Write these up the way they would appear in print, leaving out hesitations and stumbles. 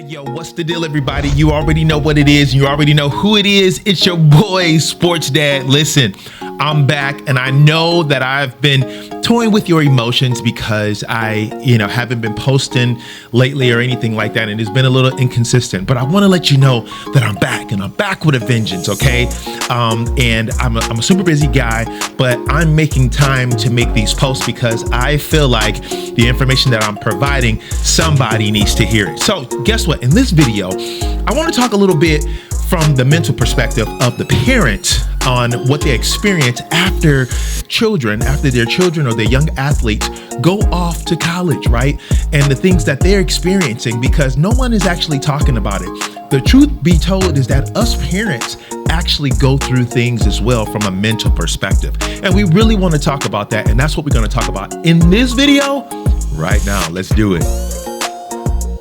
Yo, what's the deal, everybody? You already know what it is. You already know who it is. It's your boy, Sports Dad. Listen, I'm back, and I know that I've been toying with your emotions because I, haven't been posting lately or anything like that, and it's been a little inconsistent. But I want to let you know that I'm back, and I'm back with a vengeance, okay? And I'm a super busy guy, but I'm making time to make these posts because I feel like the information that I'm providing, somebody needs to hear it. So guess what? In this video, I want to talk a little bit from the mental perspective of the parents on what they experience after their children or their young athletes go off to college, right? And the things that they're experiencing, because no one is actually talking about it. The truth be told is that us parents actually go through things as well from a mental perspective. And we really want to talk about that. And that's what we're going to talk about in this video right now. Let's do it.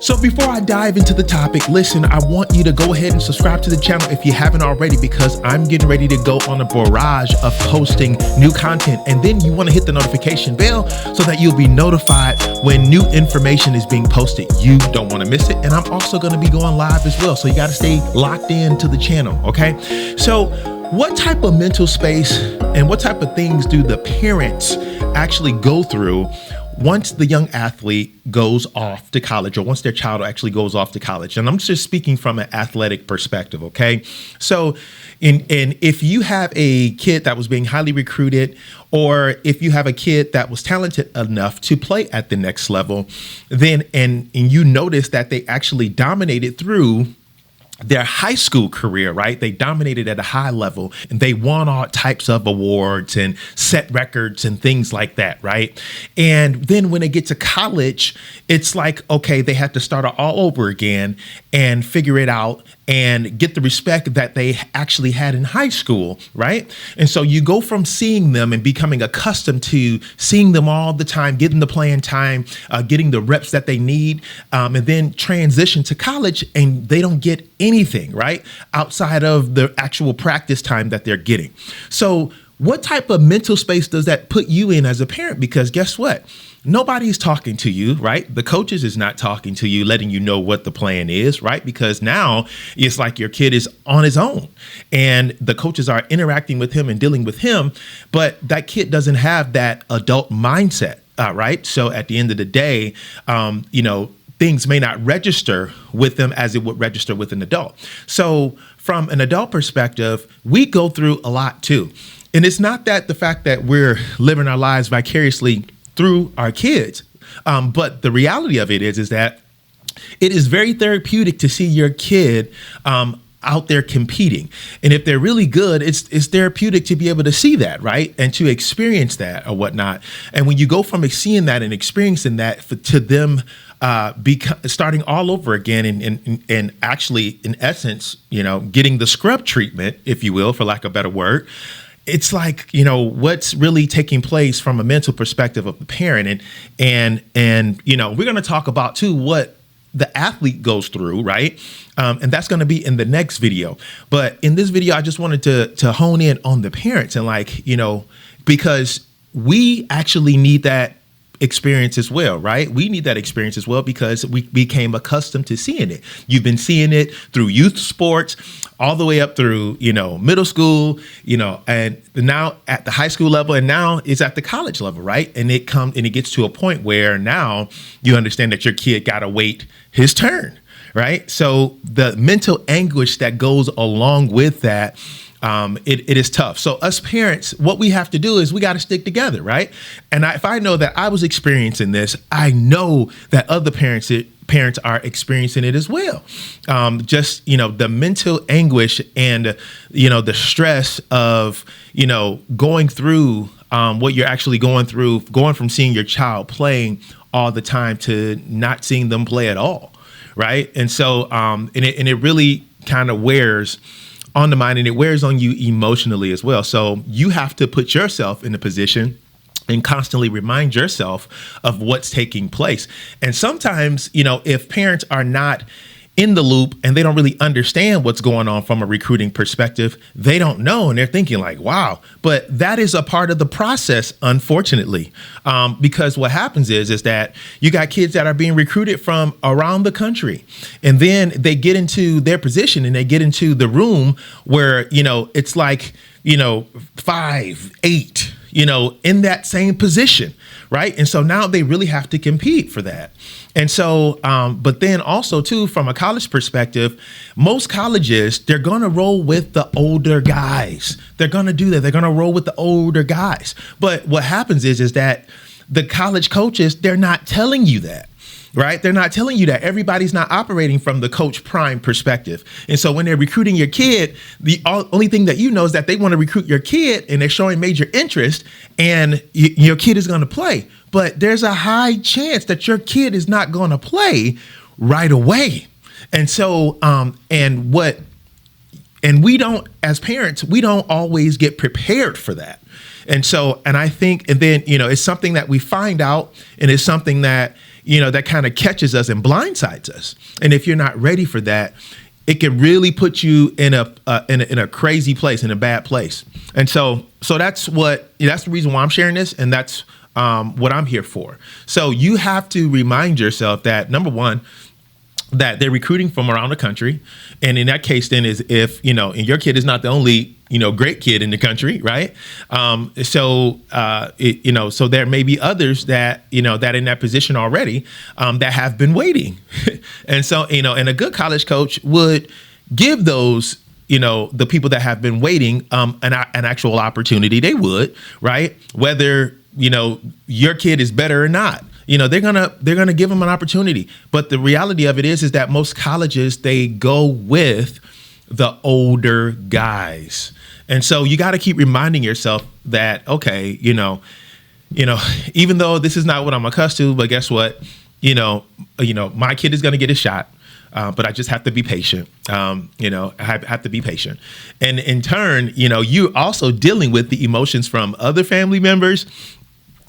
So before I dive into the topic, listen, I want you to go ahead and subscribe to the channel if you haven't already, because I'm getting ready to go on a barrage of posting new content. And then you want to hit the notification bell so that you'll be notified when new information is being posted. You don't want to miss it. And I'm also going to be going live as well. So you got to stay locked in to the channel. Okay. So what type of mental space and what type of things do the parents actually go through once the young athlete goes off to college, or once their child actually goes off to college? And I'm just speaking from an athletic perspective, okay? So if you have a kid that was being highly recruited, or if you have a kid that was talented enough to play at the next level, then and you notice that they actually dominated through their high school career, right? They dominated at a high level and they won all types of awards and set records and things like that, right? And then when they get to college, it's like, okay, they have to start all over again and figure it out and get the respect that they actually had in high school, right? And so you go from seeing them and becoming accustomed to seeing them all the time, getting the playing time, getting the reps that they need, and then transition to college and they don't get anything, right? Outside of the actual practice time that they're getting. So what type of mental space does that put you in as a parent? Because guess what? Nobody's talking to you, right? The coaches is not talking to you, letting you know what the plan is, right? Because now it's like your kid is on his own and the coaches are interacting with him and dealing with him, but that kid doesn't have that adult mindset, right? So at the end of the day, things may not register with them as it would register with an adult. So from an adult perspective, we go through a lot too. And it's not that the fact that we're living our lives vicariously through our kids. But the reality of it is that it is very therapeutic to see your kid out there competing. And if they're really good, it's therapeutic to be able to see that, right? And to experience that or whatnot. And when you go from seeing that and experiencing that to them starting all over again and actually, in essence, getting the scrub treatment, if you will, for lack of a better word, it's like, what's really taking place from a mental perspective of the parent. And we're going to talk about too, what the athlete goes through, right? And that's going to be in the next video. But in this video, I just wanted to hone in on the parents and because we actually need that experience as well, right? We need that experience as well because we became accustomed to seeing it. You've been seeing it through youth sports all the way up through, middle school, and now at the high school level, and now it's at the college level, right? And it gets to a point where now you understand that your kid got to wait his turn, right? So the mental anguish that goes along with that, it is tough. So us parents, what we have to do is we got to stick together, right? And if I know that I was experiencing this, I know that other parents are experiencing it as well. The mental anguish and, the stress of, going through what you're actually going through, going from seeing your child playing all the time to not seeing them play at all, right? And so, and it really kind of wears on the mind and it wears on you emotionally as well. So you have to put yourself in a position and constantly remind yourself of what's taking place. And sometimes, if parents are not in the loop and they don't really understand what's going on from a recruiting perspective. They don't know. And they're thinking like, wow, but that is a part of the process, unfortunately, because what happens is that you got kids that are being recruited from around the country. And then they get into their position and they get into the room where, it's like, 5, 8, in that same position. Right. And so now they really have to compete for that. And so but then also, too, from a college perspective, most colleges, they're going to roll with the older guys. They're going to do that. They're going to roll with the older guys. But what happens is that the college coaches, they're not telling you that. Right. They're not telling you that. Everybody's not operating from the coach prime perspective. And so when they're recruiting your kid, the only thing that you know is that they want to recruit your kid and they're showing major interest and your kid is going to play. But there's a high chance that your kid is not going to play right away. And so and we don't, as parents, we don't always get prepared for that. And so and I think and then, it's something that we find out and it's something that that kind of catches us and blindsides us. And if you're not ready for that, it can really put you in a crazy place, in a bad place. And so that's the reason why I'm sharing this. And that's what I'm here for. So you have to remind yourself that, number one, that they're recruiting from around the country. And in that case, then is if, and your kid is not the only, great kid in the country. Right. So there may be others that, that in that position already that have been waiting. And so, and a good college coach would give those, the people that have been waiting an actual opportunity. They would. Right. Whether, your kid is better or not. They're gonna give them an opportunity. But the reality of it is that most colleges, they go with the older guys. And so you got to keep reminding yourself that, okay, even though this is not what I'm accustomed to, but guess what? My kid is going to get a shot. But I just have to be patient. I have to be patient. And in turn, you're also dealing with the emotions from other family members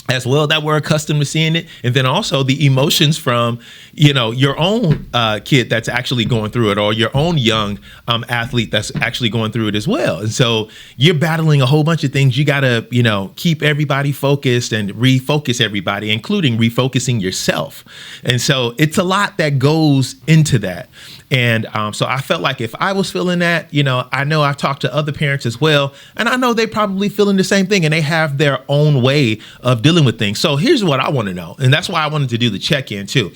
as well that we're accustomed to seeing it. And then also the emotions from, your own kid that's actually going through it, or your own young athlete that's actually going through it as well. And so you're battling a whole bunch of things. You got to, keep everybody focused and refocus everybody, including refocusing yourself. And so it's a lot that goes into that. And so I felt like if I was feeling that, I know I've talked to other parents as well, and I know they probably feeling the same thing, and they have their own way of dealing with things. So here's what I want to know. And that's why I wanted to do the check-in too.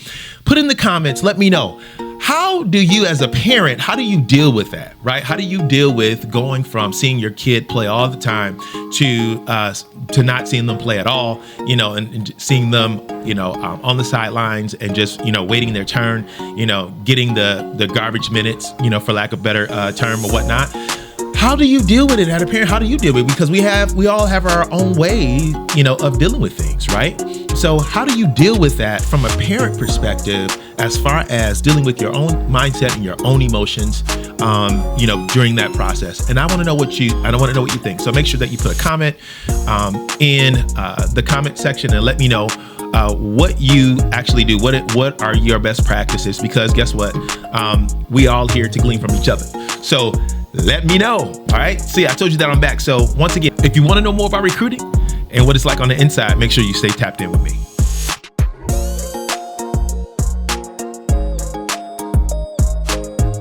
Put in the comments, let me know. How do you, as a parent, how do you deal with that, right? How do you deal with going from seeing your kid play all the time to not seeing them play at all, and seeing them, on the sidelines and just, waiting their turn, getting the garbage minutes, for lack of a better term or whatnot. How do you deal with it as a parent? How do you deal with it? Because we all have our own way, of dealing with things, right? So how do you deal with that from a parent perspective, as far as dealing with your own mindset and your own emotions, during that process? And I want to know what you think. So make sure that you put a comment in the comment section and let me know what you actually do. What are your best practices? Because guess what? We all here to glean from each other. So let me know. All right. See, I told you that I'm back. So once again, if you want to know more about recruiting and what it's like on the inside, make sure you stay tapped in with me.